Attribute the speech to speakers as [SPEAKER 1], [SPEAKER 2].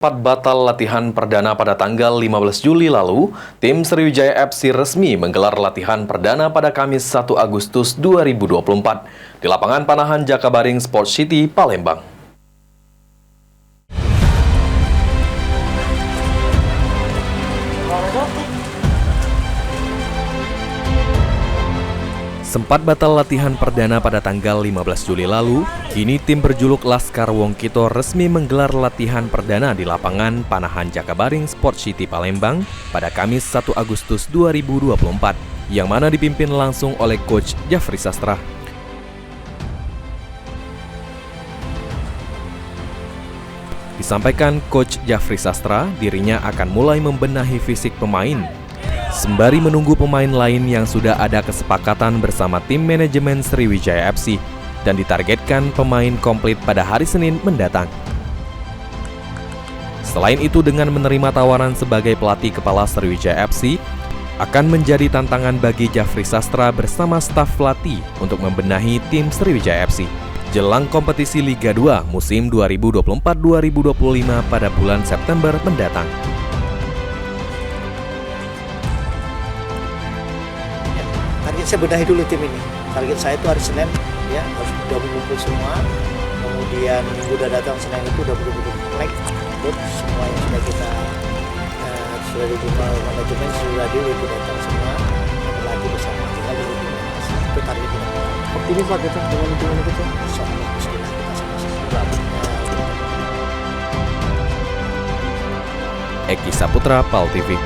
[SPEAKER 1] Sempat batal latihan perdana pada tanggal 15 Juli lalu, tim Sriwijaya FC resmi menggelar latihan perdana pada Kamis 1 Agustus 2024 di lapangan Panahan Jakabaring Sports City, Palembang. Sempat batal latihan perdana pada tanggal 15 Juli lalu, kini tim berjuluk Laskar Wongkito resmi menggelar latihan perdana di lapangan Panahan Jakabaring Sports City Palembang pada Kamis 1 Agustus 2024, yang mana dipimpin langsung oleh Coach Jafri Sastra. Disampaikan Coach Jafri Sastra, dirinya akan mulai membenahi fisik pemain sembari menunggu pemain lain yang sudah ada kesepakatan bersama tim manajemen Sriwijaya FC dan ditargetkan pemain komplit pada hari Senin mendatang. Selain itu, dengan menerima tawaran sebagai pelatih kepala Sriwijaya FC, akan menjadi tantangan bagi Jafri Sastra bersama staf pelatih untuk membenahi tim Sriwijaya FC jelang kompetisi Liga 2 musim 2024-2025 pada bulan September mendatang.
[SPEAKER 2] Target saya benahi dulu tim ini. Target saya itu hari Senin, ya harus sudah mengumpul semua. Kemudian minggu udah datang Senin itu udah betul-betul melek. Semua yang sudah kita sudah dibuka manajemen sudah datang semua berlatih bersama kita di itu target kita. Optimis lah kita dengan lingkungan kita. Insyaallah bismillah kita sama-sama.
[SPEAKER 1] Eki Saputra, PAL TV.